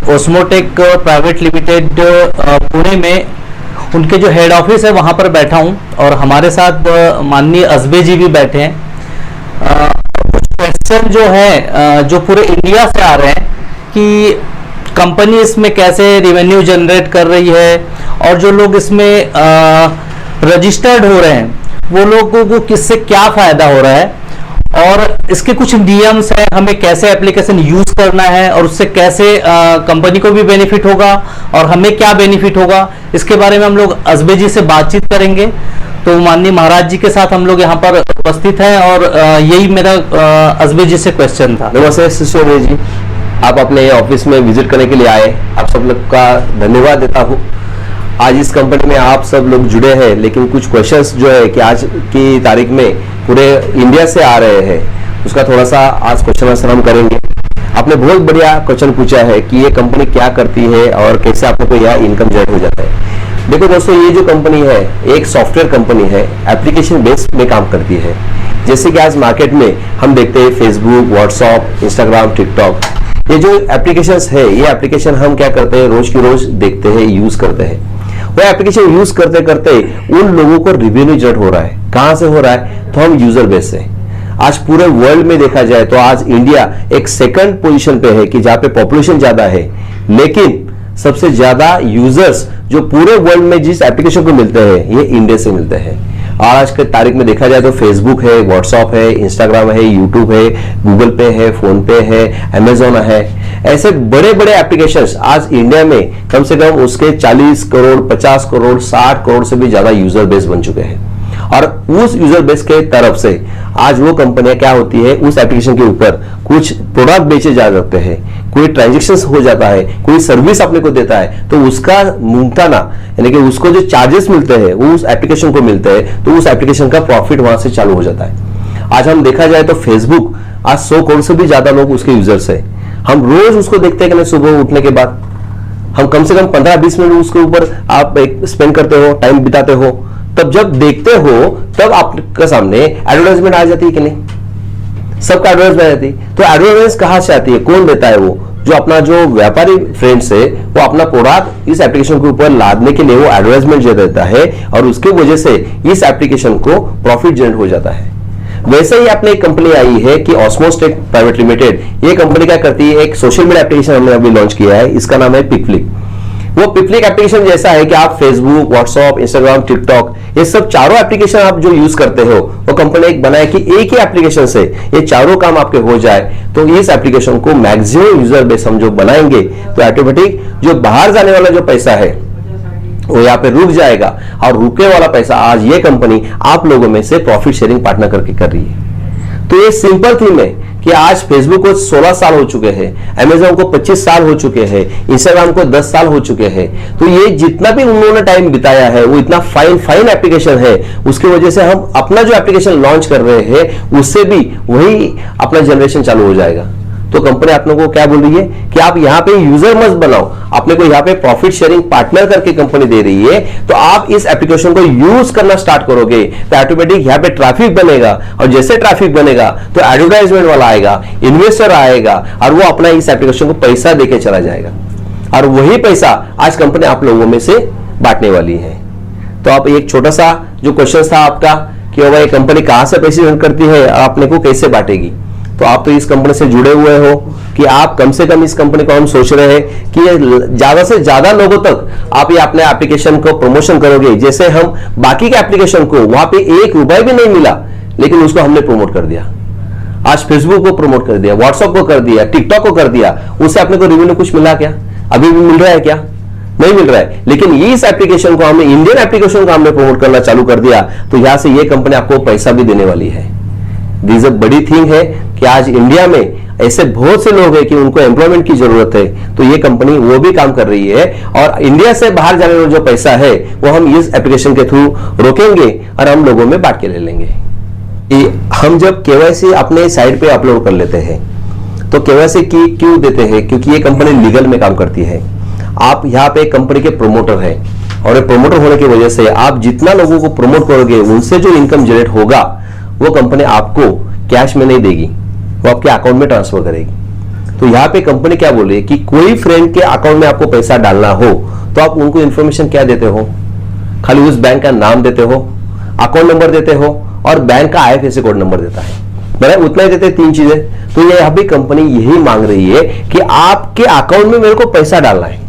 ओस्मोटेक private limited Pune में उनके जो हेड ऑफिस है वहाँ पर बैठा हूँ और हमारे साथ माननीय असबे जी भी बैठे हैं। कुछ क्वेश्चन जो है जो पूरे इंडिया से आ रहे हैं कि कंपनी इसमें कैसे रेवेन्यू जनरेट कर रही है और जो लोग इसमें रजिस्टर्ड हो रहे हैं वो लोगों को किससे क्या फायदा हो रहा है और इसके कुछ नियम्स हैं, हमें कैसे एप्लीकेशन यूज करना है और उससे कैसे कंपनी को भी बेनिफिट होगा और हमें क्या बेनिफिट होगा, इसके बारे में हम लोग असबे जी से बातचीत करेंगे। तो माननीय महाराज जी के साथ हम लोग यहाँ पर उपस्थित हैं और यही मेरा असबे जी से क्वेश्चन था। नमस्ते शिशोर जी, आप अपने ऑफिस में विजिट करने के लिए आए, आप सब लोग का धन्यवाद देता हूँ। आज इस कंपनी में आप सब लोग जुड़े हैं, लेकिन कुछ क्वेश्चंस जो है कि आज की तारीख में पूरे इंडिया से आ रहे हैं, उसका थोड़ा सा आज क्वेश्चन आंसर हम करेंगे। आपने बहुत बढ़िया क्वेश्चन पूछा है कि ये कंपनी क्या करती है और कैसे आप लोग को यहाँ इनकम जनरेट हो जाता है। देखो दोस्तों, ये जो कंपनी है एक सॉफ्टवेयर कंपनी है, एप्लीकेशन बेस्ड में काम करती है। जैसे कि आज मार्केट में हम देखते हैं फेसबुक, व्हाट्सएप, इंस्टाग्राम, टिकटॉक, ये जो एप्लीकेशंस है ये एप्लीकेशन हम क्या करते हैं, रोज की रोज देखते हैं, यूज करते हैं। वो एप्लीकेशन यूज करते करते उन लोगों को रेवेन्यू जनरेट हो रहा है। कहां से हो रहा है, तो हम यूजर बेस से। आज पूरे वर्ल्ड में देखा जाए तो आज इंडिया एक सेकंड पोजीशन पे है कि जहां पे पॉपुलेशन ज्यादा है, लेकिन सबसे ज्यादा यूजर्स जो पूरे वर्ल्ड में जिस एप्लीकेशन को मिलते हैं ये इंडिया से मिलते हैं। और आज के तारीख में देखा जाए तो फेसबुक है, व्हाट्सएप है, इंस्टाग्राम है, यूट्यूब है, गूगल पे है, फोन पे है, अमेजोन है, ऐसे बड़े बड़े एप्लीकेशंस आज इंडिया में कम से कम उसके 40 करोड़, 50 करोड़, 60 करोड़ से भी ज्यादा यूजर बेस बन चुके हैं। और उस यूजर बेस के तरफ से आज वो कंपनियां क्या होती है, उस एप्लीकेशन के ऊपर कुछ प्रोडक्ट बेचे जा सकते हैं, कोई ट्रांजेक्शन हो जाता है, कोई सर्विस अपने को देता है, तो उसका मुमताना यानी कि उसको जो चार्जेस मिलते हैं वो उस एप्लीकेशन को मिलते हैं, तो उस एप्लीकेशन का प्रॉफिट वहां से चालू हो जाता है। आज हम देखा जाए तो फेसबुक आज 100 करोड़ से भी ज्यादा लोग उसके यूजर्स है। हम रोज उसको देखते हैं कि सुबह उठने के बाद हम कम से कम 15-20 मिनट उसके ऊपर आप स्पेंड करते हो, टाइम बिताते हो। तब जब देखते हो तब आपके सामने एडवर्टाइजमेंट आ जाती है कि नहीं, सबका एडवर्टाइजमेंट आ जाती है। तो एडवर्टाइजमेंट कहां से आती है, कौन देता है, वो जो अपना जो व्यापारी फ्रेंड्स है वो अपना प्रोडक्ट इस एप्लीकेशन के ऊपर लादने के लिए वो एडवर्टाइजमेंट दे देता है और उसकी वजह से इस एप्लीकेशन को प्रॉफिट जनरेट हो जाता है। वैसे ही अपने एक कंपनी आई है कि ओस्मोटेक प्राइवेट लिमिटेड, ये कंपनी क्या करती है, एक सोशल मीडिया एप्लीकेशन हमने अभी लॉन्च किया है, इसका नाम है पिकफ्लिक। वो पिकफ्लिक एप्लीकेशन जैसा है कि आप फेसबुक, व्हाट्सएप, इंस्टाग्राम, टिकटॉक, ये सब चारों एप्लीकेशन आप जो यूज करते हो वो कंपनी एक बनाए कि एक ही एप्लीकेशन से ये चारों काम आपके हो जाए। तो इस एप्लीकेशन को मैक्सिमम यूजर बेस हम जो बनाएंगे तो ऑटोमेटिक जो बाहर जाने वाला जो पैसा है वो यहाँ पे रुक जाएगा और रुके वाला पैसा आज ये कंपनी आप लोगों में से प्रॉफिट शेयरिंग पार्टनर करके कर रही है। तो ये सिंपल थीम है कि आज फेसबुक को 16 साल हो चुके हैं, अमेजोन को 25 साल हो चुके हैं, इंस्टाग्राम को 10 साल हो चुके हैं। तो ये जितना भी उन्होंने टाइम बिताया है वो इतना फाइन एप्लीकेशन है, उसकी वजह से हम अपना जो एप्लीकेशन लॉन्च कर रहे हैं उससे भी वही अपना जनरेशन चालू हो जाएगा। तो कंपनी आप लोगों को क्या बोल रही है कि आप यहाँ पे यूजर मत बनाओ, अपने को यहाँ पे प्रॉफिट शेयरिंग पार्टनर करके कंपनी दे रही है। तो आप इस एप्लीकेशन को यूज करना स्टार्ट करोगे तो ऑटोमेटिक यहाँ पे ट्रैफिक बनेगा और जैसे ट्रैफिक बनेगा तो एडवर्टाइजमेंट वाला आएगा, इन्वेस्टर आएगा और वो अपना इस एप्लीकेशन को पैसा देके चला जाएगा और वही पैसा आज कंपनी आप लोगों में से बांटने वाली है। तो आप एक छोटा सा जो क्वेश्चन था आपका कि भाई कंपनी कहां से पैसे अर्न करती है, आपने को कैसे बांटेगी, तो आप तो इस कंपनी से जुड़े हुए हो कि आप कम से कम इस कंपनी को हम सोच रहे हैं कि ज्यादा से ज्यादा लोगों तक आप ये अपने एप्लीकेशन को प्रमोशन करोगे। जैसे हम बाकी के एप्लीकेशन को वहां पे 1 रुपया भी नहीं मिला लेकिन उसको हमने प्रमोट कर दिया, आज फेसबुक को प्रमोट कर दिया, व्हाट्सएप को कर दिया, टिकटॉक को कर दिया, उससे अपने को रेवेन्यू कुछ मिला क्या, अभी भी मिल रहा है क्या, नहीं मिल रहा है। लेकिन इस एप्लीकेशन को हमने, इंडियन एप्लीकेशन को हमने प्रमोट करना चालू कर दिया तो यहां से ये कंपनी आपको पैसा भी देने वाली है। दिस बड़ी थिंग है कि आज इंडिया में ऐसे बहुत से लोग हैं कि उनको एम्प्लॉयमेंट की जरूरत है, तो ये कंपनी वो भी काम कर रही है और इंडिया से बाहर जाने वाला जो पैसा है वो हम इस एप्लीकेशन के थ्रू रोकेंगे और हम लोगों में बांट के ले लेंगे। हम जब केवाईसी अपने साइट पे अपलोड कर लेते हैं तो केवाईसी की क्यों देते हैं, क्योंकि ये कंपनी लीगल में काम करती है। आप यहाँ पे कंपनी के प्रोमोटर है और प्रोमोटर होने की वजह से आप जितना लोगों को प्रमोट करोगे उनसे जो इनकम जनरेट होगा वो कंपनी आपको कैश में नहीं देगी, वो आपके अकाउंट में ट्रांसफर करेगी। तो यहाँ पे कंपनी क्या बोल रही है कि कोई फ्रेंड के अकाउंट में आपको पैसा डालना हो तो आप उनको इंफॉर्मेशन क्या देते हो, खाली उस बैंक का नाम देते हो, अकाउंट नंबर देते हो और बैंक का IFSC कोड नंबर देता है, बराबर, उतना ही देते हैं, 3 चीजें। तो ये यहाँ भी कंपनी यही मांग रही है कि आपके अकाउंट में मेरे को पैसा डालना है,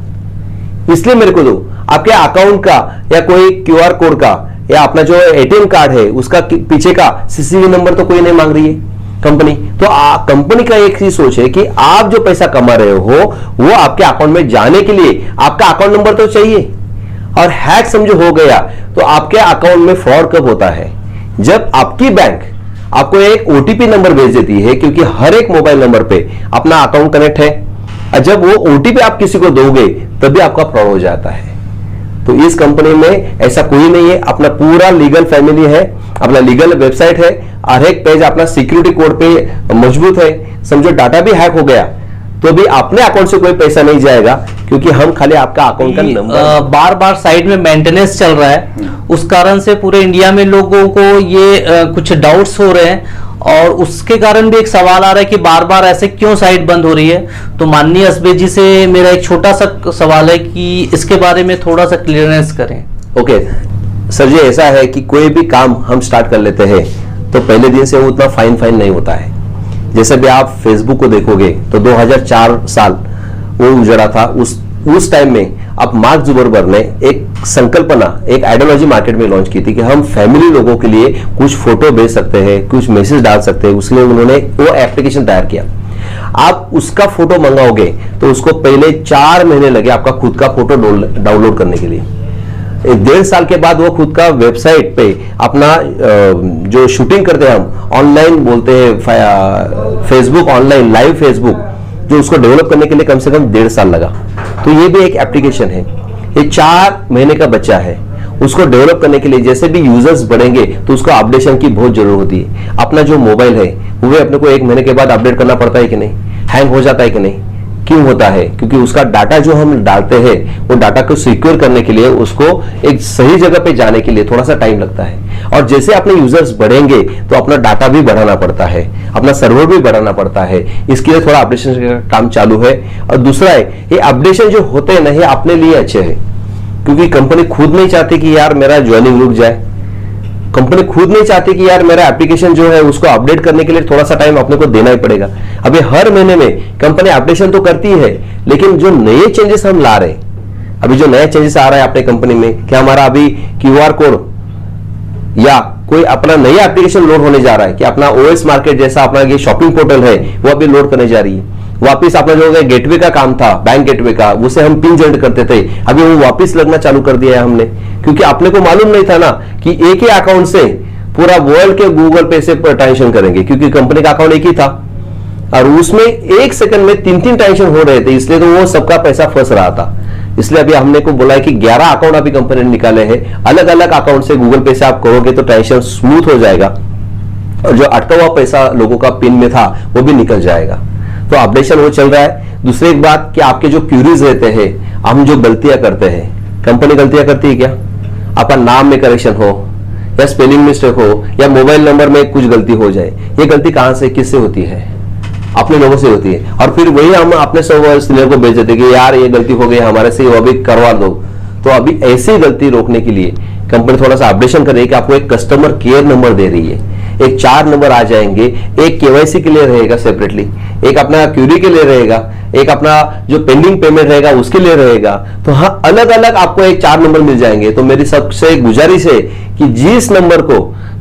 इसलिए मेरे को दो। आपके अकाउंट का या कोई QR कोड का या अपना जो ATM कार्ड है उसका पीछे का CCV नंबर तो कोई नहीं मांग रही है कंपनी। तो कंपनी का एक ही सोच है कि आप जो पैसा कमा रहे हो वो आपके अकाउंट में जाने के लिए आपका अकाउंट नंबर तो चाहिए। और हैक समझो हो गया तो आपके अकाउंट में फ्रॉड कब होता है, जब आपकी बैंक आपको एक OTP नंबर भेज देती है, क्योंकि हर एक मोबाइल नंबर पे अपना अकाउंट कनेक्ट है, और जब वो OTP आप किसी को दोगे तभी आपका फ्रॉड हो जाता है। तो इस कंपनी में ऐसा कोई नहीं है, अपना पूरा लीगल फैमिली है, अपना लीगल वेबसाइट है, हर एक पेज अपना सिक्योरिटी कोड पे मजबूत है। समझो डाटा भी हैक हो गया तो भी अपने अकाउंट से कोई पैसा नहीं जाएगा, क्योंकि हम खाली आपका अकाउंट का नंबर, बार बार साइड में मेंटेनेंस चल रहा है, उस कारण से पूरे इंडिया में लोगों को ये कुछ डाउट्स हो रहे हैं, और उसके कारण भी एक सवाल आ रहा है कि बार बार ऐसे क्यों साइट बंद हो रही है। तो माननीय असबे जी से मेरा एक छोटा सा सवाल है कि इसके बारे में थोड़ा सा क्लियरेंस करें। ओके सर जी, ऐसा है कि कोई भी काम हम स्टार्ट कर लेते हैं तो पहले दिन से वो उतना फाइन नहीं होता है। जैसे भी आप फेसबुक को देखोगे तो 2004 साल वो उजड़ा था, उस टाइम में अब मार्क जुकरबर्ग ने एक संकल्पना, एक आइडियोलॉजी मार्केट में लॉन्च की थी कि हम फैमिली लोगों के लिए कुछ फोटो भेज सकते हैं, कुछ मैसेज डाल सकते हैं, उसलिए उन्होंने वो एप्लीकेशन तैयार किया। आप उसका फोटो मंगाओगे तो उसको पहले 4 महीने लगे आपका खुद का फोटो डाउनलोड करने के लिए। 1.5 साल के बाद वो खुद का वेबसाइट पे अपना जो शूटिंग करते हैं हम ऑनलाइन बोलते हैं फेसबुक ऑनलाइन लाइव फेसबुक, जो उसको डेवलप करने के लिए कम से कम 1.5 साल लगा। तो ये भी एक एप्लीकेशन है, ये 4 महीने का बच्चा है। उसको डेवलप करने के लिए जैसे भी यूजर्स बढ़ेंगे तो उसको अपडेशन की बहुत जरूरत होती है। अपना जो मोबाइल है वो भी अपने को 1 महीने के बाद अपडेट करना पड़ता है कि नहीं, हैंग हो जाता है कि नहीं, क्यों होता है, क्योंकि उसका डाटा जो हम डालते हैं वो डाटा को सिक्योर करने के लिए उसको एक सही जगह पे जाने के लिए थोड़ा सा टाइम लगता है। और जैसे अपने यूजर्स बढ़ेंगे तो अपना डाटा भी बढ़ाना पड़ता है, अपना सर्वर भी बढ़ाना पड़ता है, इसके लिए थोड़ा अपडेशन का काम चालू है। और दूसरा है ये अपडेशन जो होते हैं ना ये अपने लिए अच्छे है, क्योंकि कंपनी खुद नहीं चाहती कि यार मेरा ज्वाइनिंग रुक जाए, कंपनी खुद नहीं चाहती कि यार मेरा एप्लीकेशन जो है उसको अपडेट करने के लिए थोड़ा सा टाइम अपने को देना ही पड़ेगा। अभी हर महीने में कंपनी अपडेशन तो करती है, लेकिन जो नए चेंजेस हम ला रहे हैं, अभी जो नया चेंजेस आ रहा है अपने कंपनी में कि हमारा अभी QR कोड या कोई अपना नया एप्लीकेशन लोड होने जा रहा है, कि अपना OS मार्केट जैसा अपना ये शॉपिंग पोर्टल है वो अभी लोड करने जा रही है। वापिस अपना जो गेटवे का काम था, बैंक गेटवे का, उसे हम पिन जनरेट करते थे, अभी वो वापिस लगना चालू कर दिया है हमने, क्योंकि अपने को मालूम नहीं था ना कि एक ही अकाउंट से पूरा वर्ल्ड के गूगल पे से ट्रांजेक्शन करेंगे, क्योंकि कंपनी का अकाउंट एक ही था और उसमें 1 सेकंड में 3 ट्रांजेक्शन हो रहे थे, इसलिए तो वो सबका पैसा फंस रहा था। इसलिए अभी हमने को बोला है कि 11 अकाउंट अभी कंपनी ने निकाले हैं, अलग अलग अकाउंट से गूगल पे से आप करोगे तो ट्रांजेक्शन स्मूथ हो जाएगा और जो अटका हुआ पैसा लोगों का पिन में था वो भी निकल जाएगा। तो अपडेशन वो चल रहा है। दूसरी एक बात कि आपके जो क्यूरीज रहते हैं, हम जो गलतियां करते हैं, कंपनी गलतियां करती है क्या, आपका नाम में करेक्शन हो या स्पेलिंग मिस्टेक हो या मोबाइल नंबर में कुछ गलती हो जाए, ये गलती कहां से किससे होती है, अपने लोगों से होती है। और फिर वही हम अपने सीनियर को भेज देते कि यार ये गलती हो गई हमारे से, वो अभी करवा दो। तो अभी ऐसी गलती रोकने के लिए कंपनी थोड़ा सा अपडेशन कर रही है कि आपको एक कस्टमर केयर नंबर दे रही है, एक 4 नंबर आ जाएंगे, एक KYC के लिए रहेगा सेपरेटली, एक अपना क्यूरी के लिए रहेगा, एक अपना जो पेंडिंग पेमेंट रहेगा उसके लिए रहेगा। तो हाँ, अलग अलग आपको एक 4 नंबर मिल जाएंगे। तो मेरी सबसे गुजारिश है कि जिस नंबर को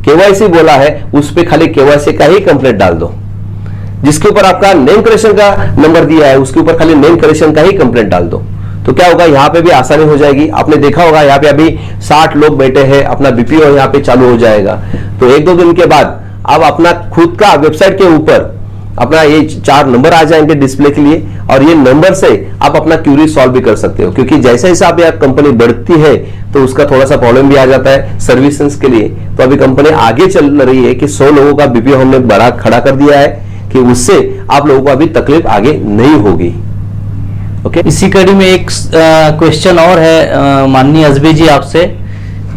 KYC बोला है उस पर खाली KYC का ही कंप्लेंट डाल दो, जिसके ऊपर आपका नेम करेक्शन का नंबर दिया है उसके ऊपर खाली नेम करेक्शन का ही कंप्लेंट डाल दो। तो क्या होगा, यहाँ पे भी आसानी हो जाएगी। आपने देखा होगा यहाँ पे अभी 60 लोग बैठे हैं, अपना BPO यहाँ पे चालू हो जाएगा। तो 1-2 दिन के बाद आप अपना खुद का वेबसाइट के ऊपर अपना ये 4 नंबर आ जाएंगे डिस्प्ले के लिए, और ये नंबर से आप अपना क्यूरी सॉल्व भी कर सकते हो, क्योंकि जैसे जैसे आप यह कंपनी बढ़ती है तो उसका थोड़ा सा प्रॉब्लम भी आ जाता है सर्विसेज के लिए। तो अभी कंपनी आगे चल रही है कि 100 लोगों का BPO हमने बड़ा खड़ा कर दिया है कि उससे आप लोगों को अभी तकलीफ आगे नहीं होगी। ओके, इसी कड़ी में एक क्वेश्चन और है माननीय असबे जी आपसे,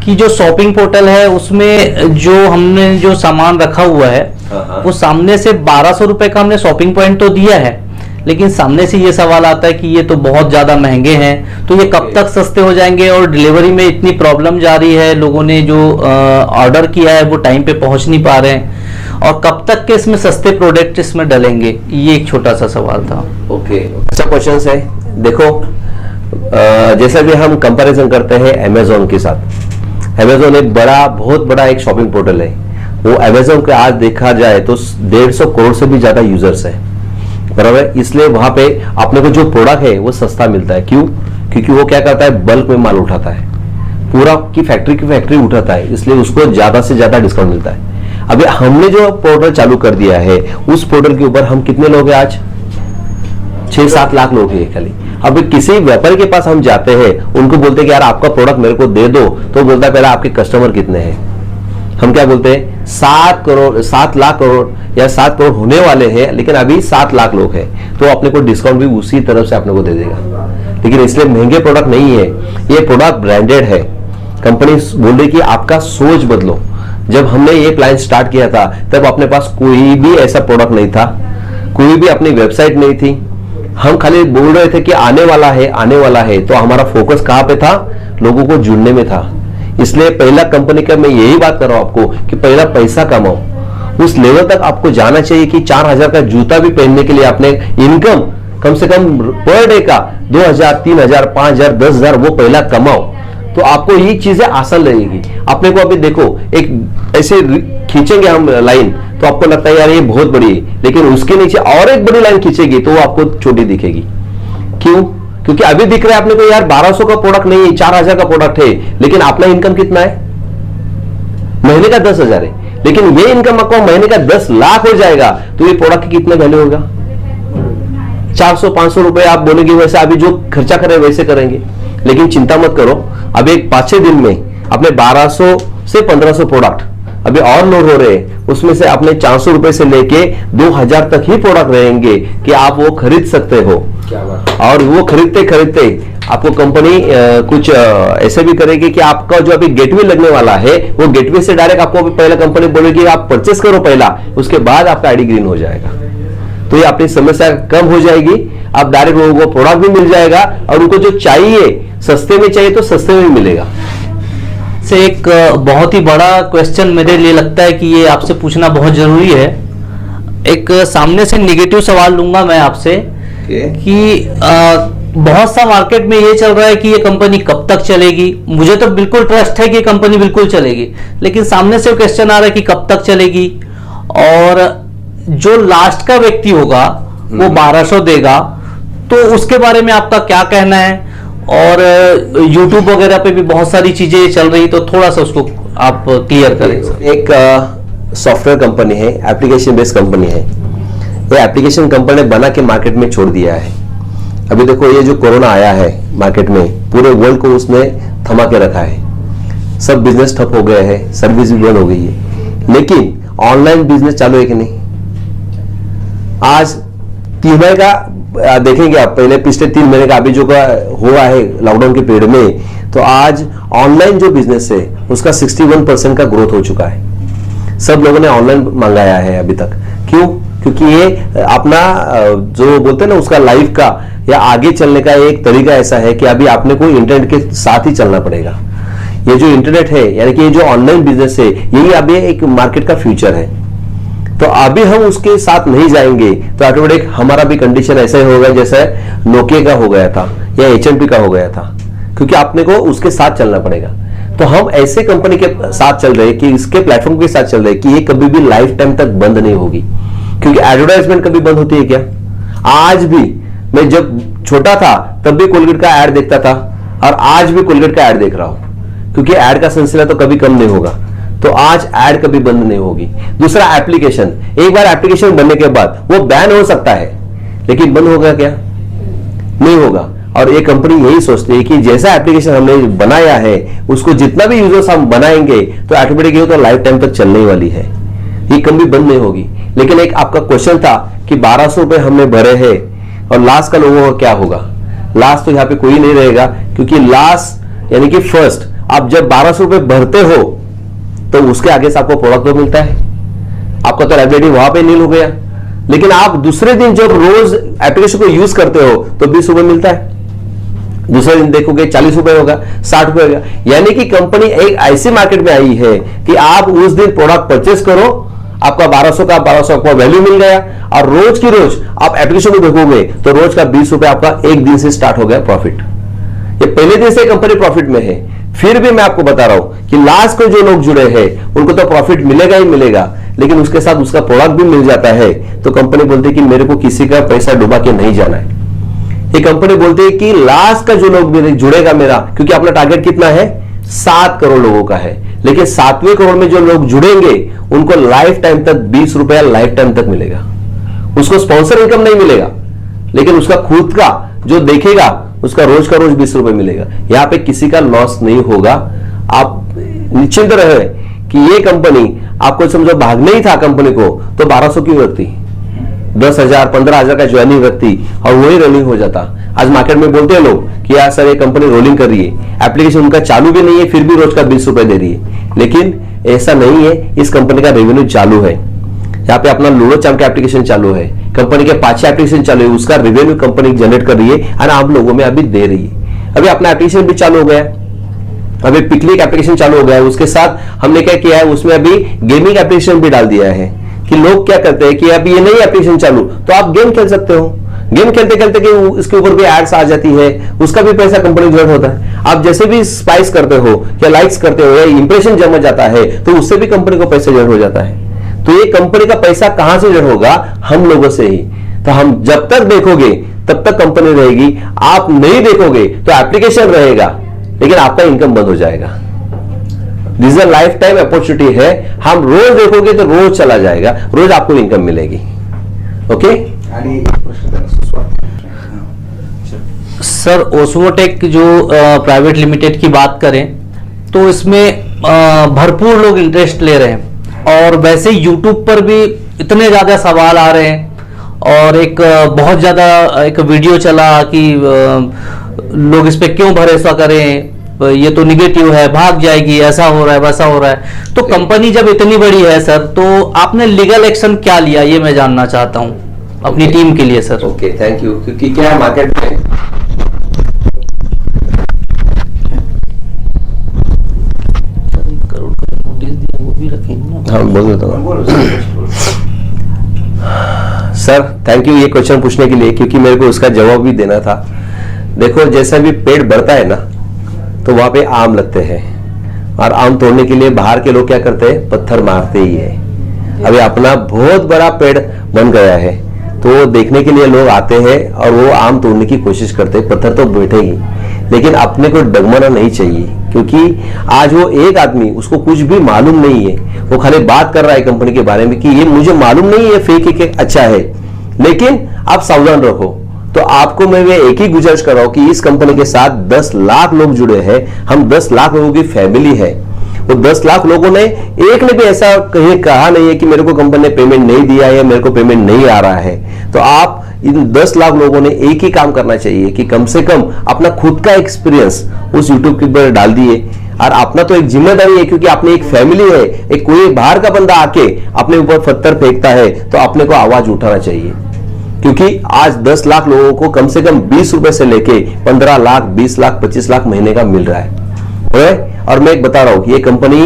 कि जो शॉपिंग पोर्टल है उसमें जो हमने जो सामान रखा हुआ है वो सामने से 1200 रुपए का हमने शॉपिंग पॉइंट तो दिया है, लेकिन सामने से ये सवाल आता है कि ये तो बहुत ज़्यादा महंगे हैं, तो ये कब तक सस्ते हो जाएंगे, और डिलीवरी में इतनी प्रॉब्लम जा रही है, लोगों ने जो ऑर्डर किया है वो टाइम पे पहुंच नहीं पा रहे हैं, और कब तक के इसमें सस्ते प्रोडक्ट इसमें डलेंगे, ये एक छोटा सा सवाल था। ओके, अच्छा क्वेश्चन है। देखो, जैसा कि हम कंपैरिजन करते हैं अमेजोन के साथ, अमेजोन एक बहुत बड़ा एक शॉपिंग पोर्टल है। वो अमेजोन के आज देखा जाए तो 150 करोड़ से भी ज्यादा यूजर्स है, बराबर। इसलिए वहां पे अपने को जो प्रोडक्ट है वो सस्ता मिलता है। क्यों? क्योंकि वो क्या करता है, बल्क में माल उठाता है, पूरा की फैक्ट्री उठाता है, इसलिए उसको ज्यादा से ज्यादा डिस्काउंट मिलता है। अभी हमने जो पोर्टल चालू कर दिया है, उस पोर्टल के ऊपर हम कितने लोग हैं आज? 6-7 लाख लोग हैं खाली। अभी किसी व्यापारी के पास हम जाते हैं, उनको बोलते हैं कि यार आपका प्रोडक्ट मेरे को दे दो, तो बोलता है पहले आपके कस्टमर कितने हैं। हम क्या बोलते हैं, 7 लाख करोड़ या 7 करोड़ होने वाले हैं, लेकिन अभी 7 लाख लोग हैं, तो अपने को डिस्काउंट भी उसी तरफ से अपने को दे देगा। लेकिन इसलिए महंगे प्रोडक्ट नहीं है, ये प्रोडक्ट ब्रांडेड है। कंपनी बोल रही कि आपका सोच बदलो। जब हमने ये प्लान स्टार्ट किया था, तब अपने पास कोई भी ऐसा प्रोडक्ट नहीं था, कोई भी अपनी वेबसाइट नहीं थी। हम खाली बोल रहे थे कि आने वाला है, तो हमारा फोकस कहां पे था? लोगों को जुड़ने में था। इसलिए पहला कंपनी का मैं यही बात कर रहा हूं आपको कि पहला पैसा कमाओ। उस लेवल तक आपको जाना चाहिए कि 4000 का जूता भी पहनने के लिए आपने इनकम कम से कम पर डे का 2000, 3000, 5000, 10,000 वो पहला कमाओ, तो आपको ये चीजें आसान लगेगी। अपने को अभी देखो, एक ऐसे खींचेंगे हम लाइन, तो आपको लगता है यार ये बहुत बड़ी है, लेकिन उसके नीचे और एक बड़ी लाइन खींचेगी तो वो आपको छोटी दिखेगी। क्यों? क्योंकि अभी दिख रहा है अपने को यार 1200 का प्रोडक्ट नहीं है, 4000 का प्रोडक्ट है, लेकिन अपना इनकम कितना है? महीने का 10,000 है, लेकिन ये इनकम आपको महीने का 10 लाख हो जाएगा, तो ये प्रोडक्ट की कितना वैल्यू होगा? 400-500 रुपए आप बोलेंगे, वैसे अभी जो खर्चा करें वैसे करेंगे। लेकिन चिंता मत करो, अभी एक 5-6 दिन में अपने 1200 से 1500 प्रोडक्ट अभी और लोड हो रहे हैं, उसमें से अपने 400 रुपए से लेके 2000 तक ही प्रोडक्ट रहेंगे कि आप वो खरीद सकते हो। क्या बात। और वो खरीदते आपको कंपनी कुछ ऐसे भी करेगी कि आपका जो अभी गेटवे लगने वाला है, वो गेटवे से डायरेक्ट आपको पहले कंपनी बोलेगी आप परचेस करो पहला, उसके बाद आपका आईडी ग्रीन हो जाएगा। तो ये अपनी समस्या कम हो जाएगी, आप डायरेक्ट लोगों को प्रोडक्ट भी मिल जाएगा, और उनको जो चाहिए सस्ते में चाहिए तो सस्ते में मिलेगा। से एक बहुत ही बड़ा क्वेश्चन मेरे लिए लगता है कि ये आपसे पूछना बहुत जरूरी है। एक सामने से नेगेटिव सवाल लूंगा मैं आपसे कि बहुत सा मार्केट में ये चल रहा है कि ये कंपनी कब तक चलेगी। मुझे तो बिल्कुल ट्रस्ट है कि कंपनी बिल्कुल चलेगी, लेकिन सामने से क्वेश्चन आ रहा है कि कब तक चलेगी, और जो लास्ट का व्यक्ति होगा वो 1200 देगा, तो उसके बारे में आपका क्या कहना है? और YouTube वगैरह पे भी बहुत सारी चीजें चल रही, तो थोड़ा सा उसको आप क्लियर करें। एक सॉफ्टवेयर कंपनी है, एप्लीकेशन बेस्ड कंपनी है। ये एप्लीकेशन कंपनी ने बना के मार्केट में छोड़ दिया है। अभी देखो, ये जो कोरोना आया है मार्केट में, पूरे वर्ल्ड को उसने थमा के रखा है। सब बिजनेस ठप हो गए हैं, सर्विस भी बंद हो गई है, लेकिन ऑनलाइन बिजनेस चालू है कि नहीं? आज 3 महीने का देखेंगे आप, पहले पिछले 3 महीने का अभी जो का हुआ है लॉकडाउन के पीरियड में, तो आज ऑनलाइन जो बिजनेस है उसका 61% का ग्रोथ हो चुका है। सब लोगों ने ऑनलाइन मंगाया है अभी तक। क्यों? क्योंकि ये अपना जो बोलते हैं ना, उसका लाइफ का या आगे चलने का एक तरीका ऐसा है कि अभी आपने को इंटरनेट के साथ ही चलना पड़ेगा। ये जो इंटरनेट है, यानी कि ये जो ऑनलाइन बिजनेस है, यही अभी एक मार्केट का फ्यूचर है। तो अभी हम उसके साथ नहीं जाएंगे तो ऑटोमेटिक हमारा भी कंडीशन ऐसा ही होगा जैसे नोकिया का हो गया था या HMP का हो गया था, क्योंकि आपने को उसके साथ चलना पड़ेगा। तो हम ऐसे कंपनी के साथ चल रहे हैं कि इसके प्लेटफॉर्म के साथ चल रहे हैं कि ये कभी भी लाइफ टाइम तक बंद नहीं होगी। क्योंकि एडवर्टाइजमेंट कभी बंद होती है क्या? आज भी मैं जब छोटा था तब भी कोलगेट का ऐड देखता था, और आज भी कोलगेट का ऐड देख रहा हूं, क्योंकि ऐड का सिलसिला तो कभी कम नहीं होगा। तो आज ऐड कभी बंद नहीं होगी। दूसरा, एप्लीकेशन, एक बार एप्लीकेशन बनने के बाद वो बैन हो सकता है, लेकिन बंद होगा क्या? नहीं होगा। और ये कंपनी यही सोचती है कि जैसा एप्लीकेशन हमने बनाया है, उसको जितना भी यूजर्स हम बनाएंगे तो ऑटोमेटिक ये तो लाइफ टाइम तक चलने वाली है, ये कभी बंद नहीं होगी। लेकिन एक आपका क्वेश्चन था कि 1200 रुपए हमने भरे हैं, और लास्ट का लोगों का क्या होगा? लास्ट तो यहाँ पे कोई नहीं रहेगा, क्योंकि लास्ट यानी कि फर्स्ट आप जब 1200 रुपए भरते हो तो उसके आगे से आपको प्रोडक्ट तो मिलता है, आपका तो लाइबिलिटी वहां पे नील हो गया। लेकिन आप दूसरे दिन जब रोज एप्लीकेशन को यूज करते हो तो 20 रुपए मिलता है, दूसरे दिन देखोगे 40 रुपए होगा, 60 रुपए होगा। यानी कि कंपनी एक ऐसी मार्केट में आई है कि आप उस दिन प्रोडक्ट परचेस करो, आपका 1200 का वैल्यू मिल गया, और रोज की रोज आप एप्लीकेशन को देखोगे तो रोज का 20 रुपए आपका एक दिन से स्टार्ट हो गया प्रॉफिट। ये पहले दिन से कंपनी प्रॉफिट में है। फिर भी मैं आपको बता रहा हूं कि लास्ट को जो लोग जुड़े हैं उनको तो प्रॉफिट मिलेगा ही मिलेगा, लेकिन उसके साथ उसका प्रोडक्ट भी मिल जाता है। तो कंपनी बोलती है कि मेरे को किसी का पैसा डुबा के नहीं जाना है। ये कंपनी बोलती है कि लास्ट का जो लोग जुड़ेगा मेरा, क्योंकि अपना टारगेट कितना है, 7 करोड़ लोगों का है, लेकिन 7वें करोड़ में जो लोग जुड़ेंगे उनको लाइफ टाइम तक 20 रुपया लाइफ टाइम तक मिलेगा। उसको स्पॉन्सर इनकम नहीं मिलेगा, लेकिन उसका खुद का जो देखेगा उसका रोज का रोज 20 रुपए मिलेगा। यहां पे किसी का लॉस नहीं होगा। आप निश्चिंत रहे कि ये कंपनी आपको समझो भागना ही था कंपनी को तो 1200 क्यों रखती, 10,000 15,000 का ज्वाइनिंग रखती और वही रोलिंग हो जाता। आज मार्केट में बोलते हैं लोग कि यार सर ये कंपनी रोलिंग कर रही है, एप्लीकेशन उनका चालू भी नहीं है, फिर भी रोज का 20 रुपए दे रही है। लेकिन ऐसा नहीं है, इस कंपनी का रेवेन्यू चालू है। यहाँ पे अपना लूडो चाम का एप्लीकेशन चालू है, कंपनी के 5 एप्लीकेशन चालू है, उसका रेवेन्यू कंपनी जनरेट कर रही है और आप लोगों में अभी दे रही है। अभी अपना एप्लीकेशन भी चालू हो गया, अभी पिकनिक एप्लीकेशन चालू हो गया है, उसके साथ हमने क्या किया है, उसमें अभी गेमिंग एप्लीकेशन भी डाल दिया है कि लोग क्या करते हैं कि अभी ये नई एप्लीकेशन चालू तो आप गेम खेल सकते हो। गेम खेलते खेलते कि इसके ऊपर भी एड्स आ जाती है, उसका भी पैसा कंपनी जनरेट होता है। आप जैसे भी स्पाइस करते हो या लाइक्स करते हो या इंप्रेशन जमा जाता है तो उससे भी कंपनी को पैसा जनरेट हो जाता है। तो ये कंपनी का पैसा कहां से जनरेट होगा, हम लोगों से ही। तो हम जब तक देखोगे तब तक कंपनी रहेगी, आप नहीं देखोगे तो एप्लीकेशन रहेगा लेकिन आपका इनकम बंद हो जाएगा। This a life time opportunity है, हम रोज देखोगे तो रोज चला जाएगा, रोज आपको इनकम मिलेगी। ओके। सर ओस्मोटेक जो प्राइवेट लिमिटेड की बात करें तो इसमें भरपूर लोग इंटरेस्ट ले रहे हैं, और वैसे यूट्यूब पर भी इतने ज़्यादा सवाल आ रहे हैं, और एक बहुत ज़्यादा एक वीडियो चला कि लोग इस पे क्यों भरोसा करें, ये तो निगेटिव है, भाग जाएगी, ऐसा हो रहा है वैसा हो रहा है। तो कंपनी जब इतनी बड़ी है सर, तो आपने लीगल एक्शन क्या लिया, ये मैं जानना चाहता हूँ अपनी टीम के लिए सर। Okay, thank you. क्योंकि क्या मार्केट में हाँ बोल देता हूँ सर, थैंक यू ये क्वेश्चन पूछने के लिए, क्योंकि मेरे को उसका जवाब भी देना था। देखो जैसा भी पेड़ बढ़ता है ना तो वहां पे आम लगते हैं, और आम तोड़ने के लिए बाहर के लोग क्या करते हैं, पत्थर मारते ही है। अभी अपना बहुत बड़ा पेड़ बन गया है तो देखने के लिए लोग आते हैं और वो आम तोड़ने की कोशिश करते हैं। पत्थर तो बैठेगी, लेकिन अपने को डगमगाना नहीं चाहिए, क्योंकि आज वो एक आदमी, उसको कुछ भी मालूम नहीं है, वो खाली बात कर रहा है कंपनी के बारे में कि ये मुझे मालूम नहीं है फेक है कि अच्छा है, लेकिन आप सावधान रखो। तो आपको मैं एक ही गुजारिश कर रहा हूं कि इस कंपनी के साथ 10 लाख लोग जुड़े हैं, हम 10 लाख लोगों की फैमिली है। वो 10 लाख लोगों ने एक ने भी ऐसा कहीं कहा नहीं है कि मेरे को कंपनी ने पेमेंट नहीं दिया है, मेरे को पेमेंट नहीं आ रहा है। तो आप इन 10 लाख लोगों ने एक ही काम करना चाहिए कि कम से कम अपना खुद का एक्सपीरियंस उस यूट्यूब के ऊपर डाल दिए, और अपना तो एक जिम्मेदारी है, क्योंकि आपने एक फैमिली है। एक कोई बाहर का बंदा आके अपने ऊपर पत्थर फेंकता है तो अपने को आवाज उठाना चाहिए, क्योंकि आज 10 लाख लोगों को कम से कम 20 रुपए से लेके 15 लाख 20 लाख 25 लाख महीने का मिल रहा है। और मैं एक बता रहा हूं कि ये कंपनी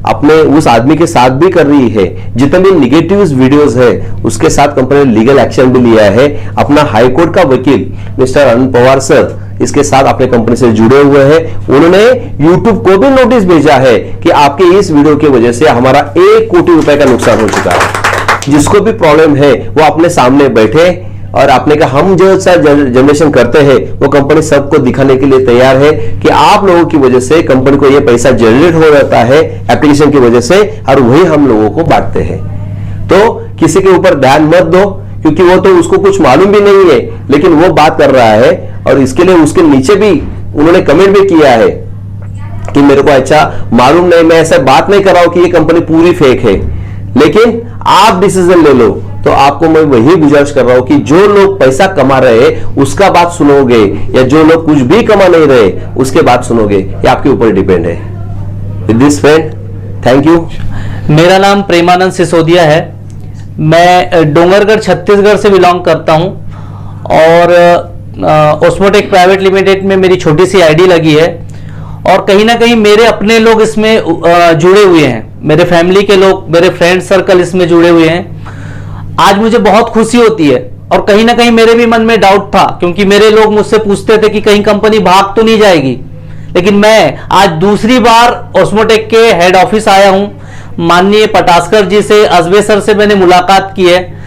अपने उस आदमी के साथ भी कर रही है, जितने भी निगेटिव वीडियोस है उसके साथ कंपनी ने लीगल एक्शन भी लिया है। अपना हाईकोर्ट का वकील मिस्टर अनंत पवार सर इसके साथ अपने कंपनी से जुड़े हुए हैं। उन्होंने यूट्यूब को भी नोटिस भेजा है कि आपके इस वीडियो की वजह से हमारा 1 कोटी रुपए का नुकसान हो चुका है। जिसको भी प्रॉब्लम है वो अपने सामने बैठे, और आपने कहा हम जो सा जनरेशन करते हैं वो कंपनी सबको दिखाने के लिए तैयार है कि आप लोगों की वजह से कंपनी को ये पैसा जनरेट हो जाता है एप्लीकेशन की वजह से, और वही हम लोगों को बांटते हैं। तो किसी के ऊपर ध्यान मत दो, क्योंकि वो तो उसको कुछ मालूम भी नहीं है, लेकिन वो बात कर रहा है, और इसके लिए उसके नीचे भी उन्होंने कमेंट भी किया है कि मेरे को अच्छा मालूम नहीं, मैं ऐसा बात नहीं कर रहा हूं कि ये कंपनी पूरी फेक है, लेकिन आप डिसीजन ले लो। तो आपको मैं वही गुजारिश कर रहा हूं कि जो लोग पैसा कमा रहे हैं उसका बात सुनोगे, या जो लोग कुछ भी कमा नहीं रहे उसके बात सुनोगे, ये आपके ऊपर डिपेंड है। With this friend, thank you. मेरा नाम प्रेमानंद सिसोदिया है। मैं डोंगरगढ़ छत्तीसगढ़ से बिलोंग करता हूं और ओस्मोटेक प्राइवेट लिमिटेड में मेरी छोटी सी आईडी लगी है और कहीं ना कहीं मेरे अपने लोग इसमें जुड़े हुए हैं, मेरे फैमिली के लोग, मेरे फ्रेंड सर्कल इसमें जुड़े हुए हैं। आज मुझे बहुत खुशी होती है और कहीं ना कहीं मेरे भी मन में डाउट था, क्योंकि मेरे लोग मुझसे पूछते थे कि कहीं कंपनी भाग तो नहीं जाएगी। लेकिन मैं आज दूसरी बार ओस्मोटेक के हेड ऑफिस आया हूं। माननीय पटास्कर जी से, अजबे सर से मैंने मुलाकात की है।